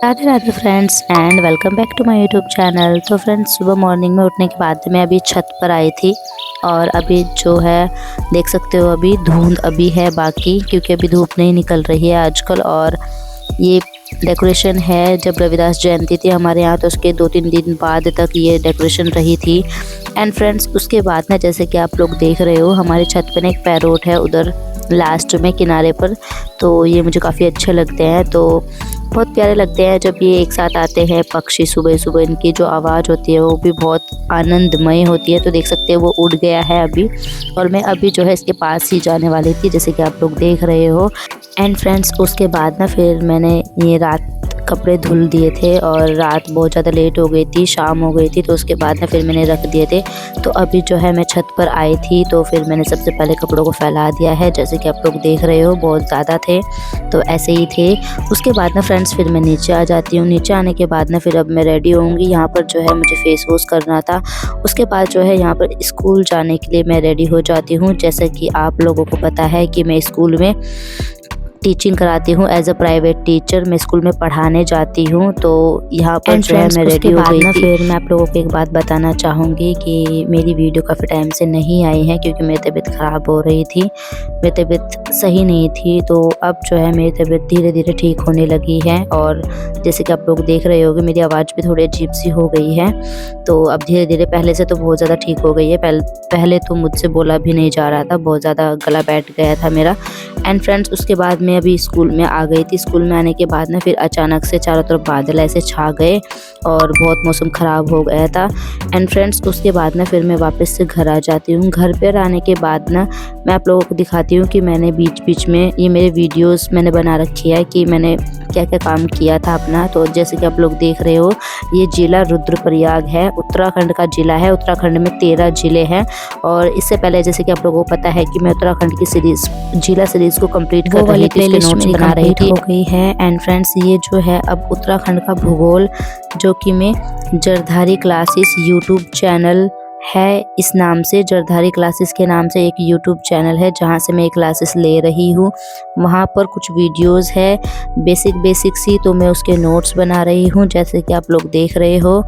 Radhe Radhe friends and welcome back to my YouTube channel. तो friends, सुबह morning में उठने के बाद मैं अभी छत पर आई थी और अभी जो है देख सकते हो अभी धुंध अभी है बाकी, क्योंकि अभी धूप नहीं निकल रही है आजकल। और ये डेकोरेशन है, जब रविदास जयंती थी हमारे यहाँ तो उसके 2-3 दिन बाद तक ये डेकोरेशन रही थी। एंड फ्रेंड्स, उसके बाद ना जैसे कि आप लोग देख रहे हो हमारी छत पर एक पैरोट है उधर लास्ट में किनारे पर। तो ये मुझे काफ़ी अच्छे लगते हैं, तो बहुत प्यारे लगते हैं जब ये एक साथ आते हैं पक्षी। सुबह सुबह इनकी जो आवाज़ होती है वो भी बहुत आनंदमय होती है। तो देख सकते हैं वो उड़ गया है अभी, और मैं अभी जो है इसके पास ही जाने वाली थी जैसे कि आप लोग देख रहे हो। एंड फ्रेंड्स, उसके बाद ना फिर मैंने ये रात कपड़े धुल दिए थे और रात बहुत ज़्यादा लेट हो गई थी, शाम हो गई थी, तो उसके बाद ना फिर मैंने रख दिए थे। तो अभी जो है मैं छत पर आई थी तो फिर मैंने सबसे पहले कपड़ों को फैला दिया है जैसे कि आप लोग देख रहे हो, बहुत ज़्यादा थे तो ऐसे ही थे। उसके बाद ना फ्रेंड्स फिर मैं नीचे आ जाती हूँ। नीचे आने के बाद ना फिर अब मैं रेडी होंगी। यहाँ पर जो है मुझे फेस वॉश करना था। उसके बाद जो है यहाँ पर स्कूल जाने के लिए मैं रेडी हो जाती हूँ। जैसा कि आप लोगों को पता है कि मैं स्कूल में टीचिंग कराती हूँ एज अ प्राइवेट टीचर, मैं स्कूल में पढ़ाने जाती हूँ। तो यहाँ पर जो है मैं रेडी हो गई थी। फिर मैं आप लोगों को एक बात बताना चाहूँगी कि मेरी वीडियो काफ़ी टाइम से नहीं आई है क्योंकि मेरी तबीयत ख़राब हो रही थी, मेरी तबीयत सही नहीं थी। तो अब जो है मेरी तबीयत धीरे धीरे ठीक होने लगी है और जैसे कि आप लोग देख रहे होगे मेरी आवाज़ भी थोड़ी अजीब सी हो गई है। तो अब धीरे धीरे पहले से तो बहुत ज़्यादा ठीक हो गई है। पहले तो मुझसे बोला भी नहीं जा रहा था, बहुत ज़्यादा गला बैठ गया था मेरा। एंड फ्रेंड्स, उसके बाद मैं अभी स्कूल में आ गई थी। स्कूल में आने के बाद ना फिर अचानक से चारों तरफ बादल ऐसे छा गए और बहुत मौसम ख़राब हो गया था। एंड फ्रेंड्स, उसके बाद ना फिर मैं वापस से घर आ जाती हूँ। घर पर आने के बाद ना मैं आप लोगों को दिखाती हूँ कि मैंने बीच बीच में ये मेरे वीडियोस मैंने बना रखी है कि मैंने क्या क्या काम किया था अपना। तो जैसे कि आप लोग देख रहे हो ये जिला रुद्रप्रयाग है, उत्तराखंड का जिला है। उत्तराखंड में 13 जिले हैं और इससे पहले जैसे कि आप लोगों को पता है कि मैं उत्तराखंड की जिला सीरीज़ को कंप्लीट कर रही थी, उसके नोट्स बना रही थी, हो गई है। एंड फ्रेंड्स, ये जो है अब उत्तराखंड का भूगोल जो कि मैं जरधारी क्लासेस यूट्यूब चैनल है, इस नाम से जरधारी क्लासेस के नाम से एक यूट्यूब चैनल है जहाँ से मैं क्लासेस ले रही हूँ। वहाँ पर कुछ वीडियोस है बेसिक सी, तो मैं उसके नोट्स बना रही हूँ जैसे कि आप लोग देख रहे हो।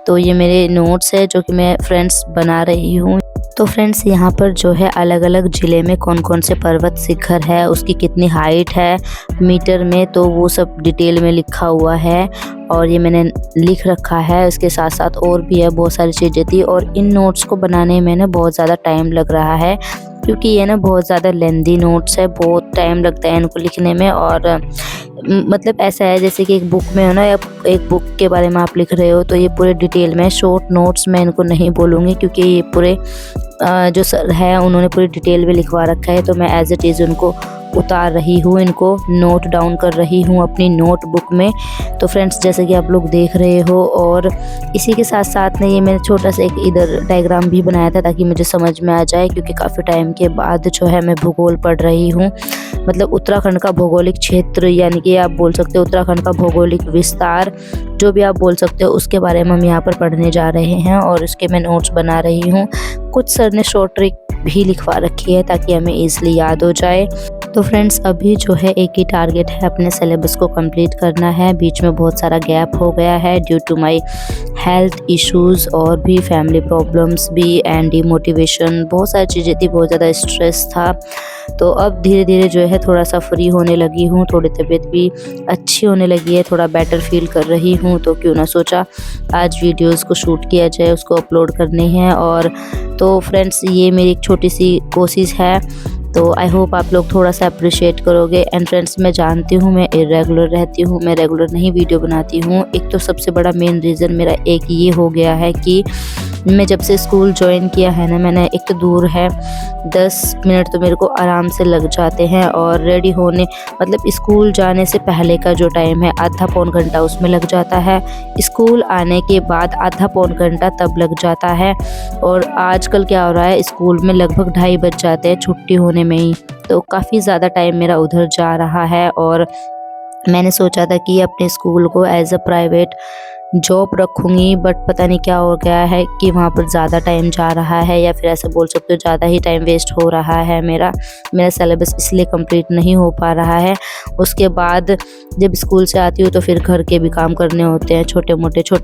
तो ये मेरे नोट्स है जो कि मैं फ्रेंड्स बना रही हूँ। तो फ्रेंड्स, यहाँ पर जो है अलग अलग ज़िले में कौन कौन से पर्वत शिखर है, उसकी कितनी हाइट है मीटर में, तो वो सब डिटेल में लिखा हुआ है और ये मैंने लिख रखा है। इसके साथ साथ और भी है बहुत सारी चीज़ें थी और इन नोट्स को बनाने में ना बहुत ज़्यादा टाइम लग रहा है क्योंकि ये ना बहुत ज़्यादा लेंदी नोट्स है, बहुत टाइम लगता है इनको लिखने में। और मतलब ऐसा है जैसे कि एक बुक में हो ना, या एक बुक के बारे में आप लिख रहे हो तो ये पूरे डिटेल में शॉर्ट नोट्स मैं इनको नहीं बोलूँगी क्योंकि ये पूरे जो सर है उन्होंने पूरी डिटेल में लिखवा रखा है। तो मैं एज इट इज़ उनको उतार रही हूँ, इनको नोट डाउन कर रही हूँ अपनी नोटबुक में। तो फ्रेंड्स, जैसे कि आप लोग देख रहे हो, और इसी के साथ साथ में ये मैंने छोटा सा एक इधर डायग्राम भी बनाया था ताकि मुझे समझ में आ जाए क्योंकि काफ़ी टाइम के बाद जो है मैं भूगोल पढ़ रही हूँ। मतलब उत्तराखंड का भौगोलिक क्षेत्र, यानी कि आप बोल सकते हो उत्तराखंड का भौगोलिक विस्तार, जो भी आप बोल सकते हो, उसके बारे में हम यहाँ पर पढ़ने जा रहे हैं और उसके मैं नोट्स बना रही हूँ। कुछ सर ने शॉर्ट ट्रिक भी लिखवा रखी है ताकि हमें ईजिली याद हो जाए। तो फ्रेंड्स, अभी जो है एक ही टारगेट है, अपने सिलेबस को कंप्लीट करना है। बीच में बहुत सारा गैप हो गया है due to my health issues और भी फैमिली प्रॉब्लम्स भी एंड डिमोटिवेशन, बहुत सारी चीज़ें थी, बहुत ज़्यादा स्ट्रेस था। तो अब धीरे धीरे जो है थोड़ा सा फ्री होने लगी हूँ, थोड़ी तबीयत भी अच्छी होने लगी है, थोड़ा बेटर फील कर रही हूँ। तो क्यों ना सोचा आज वीडियोज़ को शूट किया जाए, उसको अपलोड करने हैं। और तो फ्रेंड्स, ये मेरी एक छोटी सी कोशिश है, तो आई होप आप लोग थोड़ा सा अप्रिशिएट करोगे। एंड फ्रेंड्स, मैं जानती हूँ मैं इरेगुलर रहती हूँ, मैं रेगुलर नहीं वीडियो बनाती हूँ। एक तो सबसे बड़ा मेन रीज़न मेरा एक ये हो गया है कि मैं जब से स्कूल ज्वाइन किया है ना मैंने, एक तो दूर है, 10 मिनट तो मेरे को आराम से लग जाते हैं और रेडी होने, मतलब स्कूल जाने से पहले का जो टाइम है आधा पौन घंटा उसमें लग जाता है, स्कूल आने के बाद आधा पौन घंटा तब लग जाता है। और आजकल क्या हो रहा है, स्कूल में लगभग 2:30 बज जाते हैं छुट्टी होने में ही। तो काफ़ी ज़्यादा टाइम मेरा उधर जा रहा है और मैंने सोचा था कि अपने स्कूल को एज अ प्राइवेट जॉब रखूँगी, बट पता नहीं क्या हो गया है कि वहाँ पर ज़्यादा टाइम जा रहा है, या फिर ऐसा बोल सकते हो ज़्यादा ही टाइम वेस्ट हो रहा है। मेरा सिलेबस इसलिए कंप्लीट नहीं हो पा रहा है। उसके बाद जब स्कूल से आती हूँ तो फिर घर के भी काम करने होते हैं, छोटे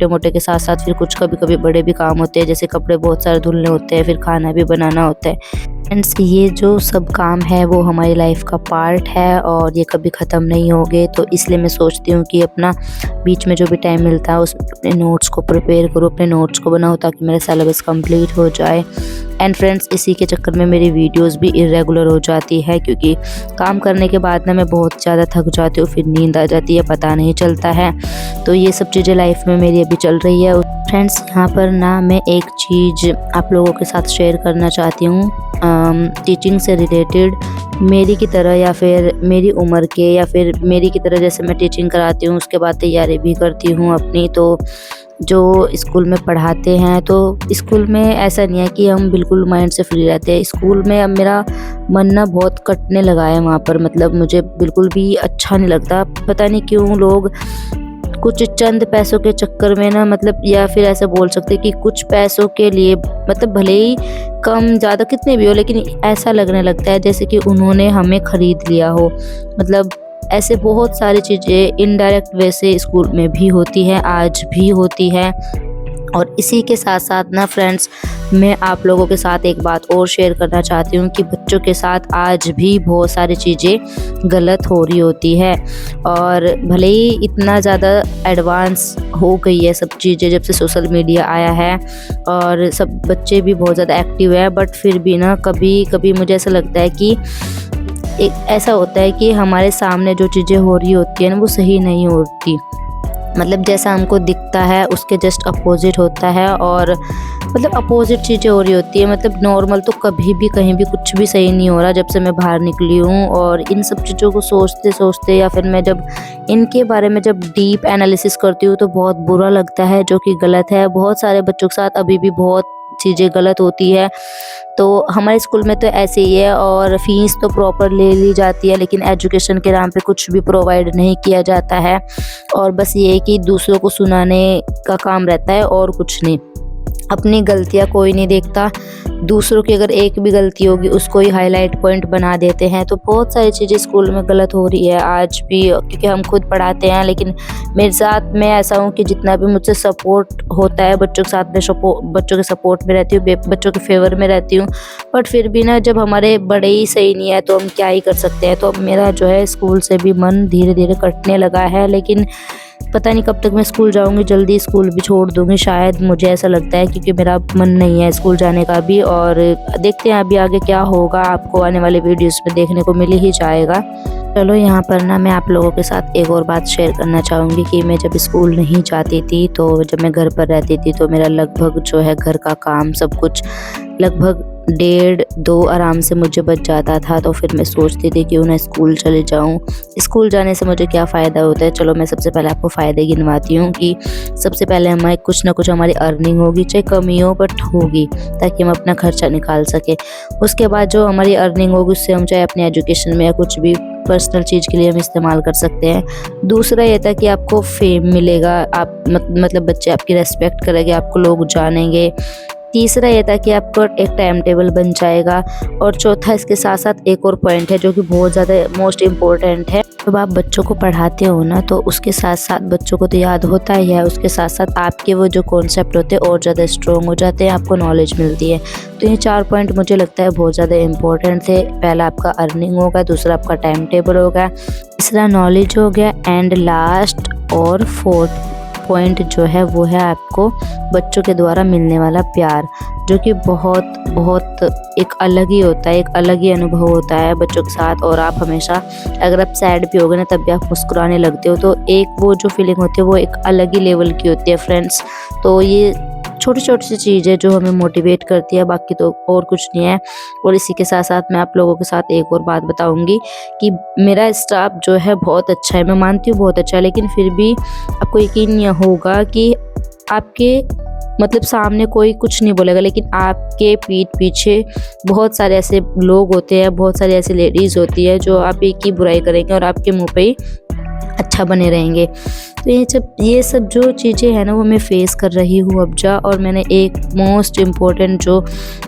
मोटे के साथ साथ फिर कुछ कभी कभी बड़े भी काम होते हैं, जैसे कपड़े बहुत सारे धुलने होते हैं, फिर खाना भी बनाना होता है। फ्रेंड्स, ये जो सब काम है वो हमारी लाइफ का पार्ट है और ये कभी ख़त्म नहीं होंगे। तो इसलिए मैं सोचती हूँ कि अपना बीच में जो भी टाइम मिलता है उसमें अपने नोट्स को प्रिपेयर करूँ, अपने नोट्स को बनाऊँ, ताकि मेरा सिलेबस कंप्लीट हो जाए। एंड फ्रेंड्स, इसी के चक्कर में मेरी वीडियोस भी इरेगुलर हो जाती है, क्योंकि काम करने के बाद ना मैं बहुत ज़्यादा थक जाती हूँ, फिर नींद आ जाती है, पता नहीं चलता है। तो ये सब चीज़ें लाइफ में मेरी अभी चल रही है। फ्रेंड्स, यहाँ पर ना मैं एक चीज़ आप लोगों के साथ शेयर करना चाहती हूँ, टीचिंग से रिलेटेड। मेरी की तरह या फिर मेरी उम्र के या फिर मेरी की तरह जैसे मैं टीचिंग कराती हूँ, उसके बाद तैयारी भी करती हूँ अपनी, तो जो स्कूल में पढ़ाते हैं, तो स्कूल में ऐसा नहीं है कि हम बिल्कुल माइंड से फ्री रहते हैं। स्कूल में अब मेरा मन ना बहुत कटने लगा है वहाँ पर, मतलब मुझे बिल्कुल भी अच्छा नहीं लगता। पता नहीं क्यों लोग कुछ चंद पैसों के चक्कर में ना, मतलब या फिर ऐसा बोल सकते हैं कि कुछ पैसों के लिए, मतलब भले ही कम ज़्यादा कितने भी हो, लेकिन ऐसा लगने लगता है जैसे कि उन्होंने हमें ख़रीद लिया हो। मतलब ऐसे बहुत सारी चीज़ें इनडायरेक्ट वे से स्कूल में भी होती है, आज भी होती है। और इसी के साथ साथ ना फ्रेंड्स, मैं आप लोगों के साथ एक बात और शेयर करना चाहती हूँ कि बच्चों के साथ आज भी बहुत सारी चीज़ें गलत हो रही होती है। और भले ही इतना ज़्यादा एडवांस हो गई है सब चीज़ें जब से सोशल मीडिया आया है, और सब बच्चे भी बहुत ज़्यादा एक्टिव है, बट फिर भी ना कभी कभी मुझे ऐसा लगता है कि एक ऐसा होता है कि हमारे सामने जो चीज़ें हो रही होती है ना, वो सही नहीं होती। मतलब जैसा हमको दिखता है उसके जस्ट अपोजिट होता है, और मतलब अपोजिट चीज़ें हो रही होती है। मतलब नॉर्मल तो कभी भी कहीं भी कुछ भी सही नहीं हो रहा जब से मैं बाहर निकली हूँ। और इन सब चीज़ों को सोचते सोचते या फिर मैं जब इनके बारे में जब डीप एनालिसिस करती हूँ तो बहुत बुरा लगता है, जो कि गलत है। बहुत सारे बच्चों के साथ अभी भी बहुत चीज़ें गलत होती है। तो हमारे स्कूल में तो ऐसे ही है, और फीस तो प्रॉपर ले ली जाती है, लेकिन एजुकेशन के नाम पे कुछ भी प्रोवाइड नहीं किया जाता है। और बस ये है कि दूसरों को सुनाने का काम रहता है और कुछ नहीं। अपनी गलतियाँ कोई नहीं देखता, दूसरों की अगर एक भी गलती होगी उसको ही हाईलाइट पॉइंट बना देते हैं। तो बहुत सारी चीज़ें स्कूल में गलत हो रही है आज भी, क्योंकि हम खुद पढ़ाते हैं। लेकिन मेरे साथ मैं ऐसा हूँ कि जितना भी मुझसे सपोर्ट होता है बच्चों के साथ, मैं बच्चों के सपोर्ट में रहती हूँ, बच्चों के फेवर में रहती हूँ। बट फिर भी ना, जब हमारे बड़े ही सही नहीं है तो हम क्या ही कर सकते हैं। तो अब मेरा जो है स्कूल से भी मन धीरे धीरे कटने लगा है, लेकिन पता नहीं कब तक मैं स्कूल जाऊंगी। जल्दी स्कूल भी छोड़ दूंगी शायद, मुझे ऐसा लगता है, क्योंकि मेरा मन नहीं है स्कूल जाने का भी। और देखते हैं अभी आगे क्या होगा, आपको आने वाले वीडियोस में देखने को मिल ही जाएगा। चलो, यहाँ पर ना मैं आप लोगों के साथ एक और बात शेयर करना चाहूँगी कि मैं जब स्कूल नहीं जाती थी, तो जब मैं घर पर रहती थी, तो मेरा लगभग जो है घर का काम सब कुछ लगभग 1.5-2 आराम से मुझे बच जाता था। तो फिर मैं सोचती थी क्यों ना स्कूल चले जाऊं। स्कूल जाने से मुझे क्या फ़ायदा होता है, चलो मैं सबसे पहले आपको फ़ायदे गिनवाती हूँ कि सबसे पहले हमारे कुछ ना कुछ हमारी अर्निंग होगी, चाहे कम ही हो बट होगी, ताकि हम अपना खर्चा निकाल सके। उसके बाद जो हमारी अर्निंग होगी उससे हम चाहे अपने एजुकेशन में या कुछ भी पर्सनल चीज़ के लिए हम इस्तेमाल कर सकते हैं। दूसरा ये था कि आपको फेम मिलेगा, आप मतलब बच्चे आपकी रेस्पेक्ट करेंगे, आपको लोग जानेंगे। तीसरा ये था कि आपको एक टाइम टेबल बन जाएगा। और चौथा, इसके साथ साथ एक और पॉइंट है जो कि बहुत ज़्यादा मोस्ट इम्पोर्टेंट है। जब आप बच्चों को पढ़ाते हो ना, तो उसके साथ साथ बच्चों को तो याद होता ही है, उसके साथ साथ आपके वो जो कॉन्सेप्ट होते हैं और ज़्यादा स्ट्रॉन्ग हो जाते हैं, आपको नॉलेज मिलती है। तो ये 4 पॉइंट मुझे लगता है बहुत ज़्यादा इम्पोर्टेंट थे। पहला आपका अर्निंग होगा, दूसरा आपका टाइम टेबल होगा, तीसरा नॉलेज हो गया, एंड लास्ट और फोर्थ पॉइंट जो है वो है आपको बच्चों के द्वारा मिलने वाला प्यार, जो कि बहुत बहुत एक अलग ही होता है, एक अलग ही अनुभव होता है बच्चों के साथ। और आप हमेशा, अगर आप सैड भी होगे ना तब भी आप मुस्कुराने लगते हो, तो एक वो जो फीलिंग होती है वो एक अलग ही लेवल की होती है फ्रेंड्स। तो ये छोटी छोटी सी चीज़ है जो हमें मोटिवेट करती है, बाकी तो और कुछ नहीं है। और इसी के साथ साथ मैं आप लोगों के साथ एक और बात बताऊंगी कि मेरा स्टाफ जो है बहुत अच्छा है, मैं मानती हूँ बहुत अच्छा है, लेकिन फिर भी आपको यकीन नहीं होगा कि आपके मतलब सामने कोई कुछ नहीं बोलेगा, लेकिन आपके पीठ पीछे बहुत सारे ऐसे लोग होते हैं, बहुत सारी ऐसी लेडीज़ होती है जो आप एक ही बुराई करेंगे और आपके मुँह पे ही अच्छा बने रहेंगे। तो ये सब जो चीज़ें हैं ना वो मैं फ़ेस कर रही हूँ अब जा। और मैंने एक मोस्ट इम्पॉर्टेंट जो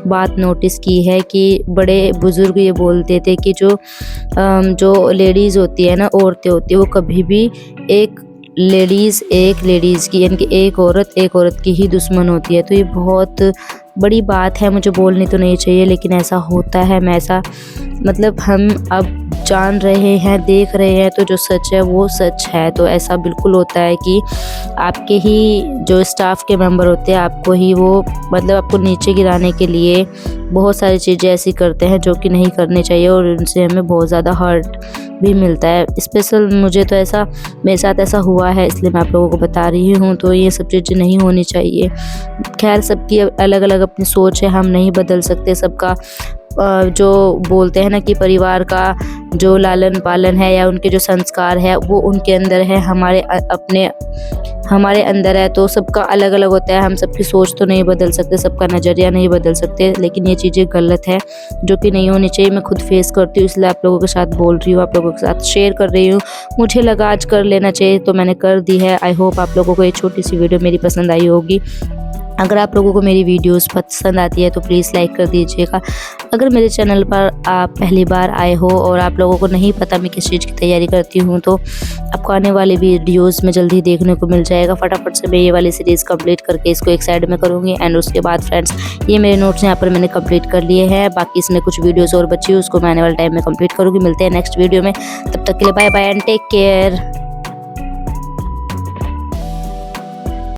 बात नोटिस की है कि बड़े बुज़ुर्ग ये बोलते थे कि जो लेडीज़ होती है ना, औरतें होती है, वो कभी भी एक लेडीज़ की, यानी कि एक औरत की ही दुश्मन होती है। तो ये बहुत बड़ी बात है, मुझे बोलनी तो नहीं चाहिए लेकिन ऐसा होता है। मैं ऐसा मतलब हम अब जान रहे हैं, देख रहे हैं, तो जो सच है वो सच है। तो ऐसा बिल्कुल होता है कि आपके ही जो स्टाफ के मेंबर होते हैं आपको ही वो मतलब आपको नीचे गिराने के लिए बहुत सारी चीज़ें ऐसी करते हैं जो कि नहीं करनी चाहिए, और उनसे हमें बहुत ज़्यादा हर्ट भी मिलता है। स्पेशल मुझे तो ऐसा, मेरे साथ ऐसा हुआ है, इसलिए मैं आप लोगों को बता रही हूँ। तो ये सब चीज़ें नहीं होनी चाहिए। खैर, सबकी अलग अलग अपनी सोच है, हम नहीं बदल सकते सबका। जो बोलते हैं ना कि परिवार का जो लालन पालन है या उनके जो संस्कार है वो उनके अंदर है, हमारे अंदर है। तो सबका अलग अलग होता है, हम सबकी सोच तो नहीं बदल सकते, सबका नज़रिया नहीं बदल सकते, लेकिन ये चीज़ें गलत है जो कि नहीं होनी चाहिए। मैं खुद फेस करती हूँ, इसलिए आप लोगों के साथ बोल रही हूँ, आप लोगों के साथ शेयर कर रही हूँ। मुझे लगा आज कर लेना चाहिए तो मैंने कर दी है। आई होप आप लोगों को ये छोटी सी वीडियो मेरी पसंद आई होगी। अगर आप लोगों को मेरी वीडियोस पसंद आती है तो प्लीज़ लाइक कर दीजिएगा। अगर मेरे चैनल पर आप पहली बार आए हो और आप लोगों को नहीं पता मैं किस चीज़ की तैयारी करती हूँ, तो आपको आने वाले वीडियोस में जल्दी देखने को मिल जाएगा। फटाफट से मैं ये वाली सीरीज़ कंप्लीट करके इसको एक साइड में करूँगी। एंड उसके बाद फ्रेंड्स, ये मेरे नोट्स यहाँ पर मैंने कंप्लीट कर लिए हैं। बाकी इसमें कुछ वीडियोज़ और बची, उसको मैं आने वाले टाइम में कंप्लीट करूँगी। मिलते हैं नेक्स्ट वीडियो में, तब तक के लिए bye bye and take care.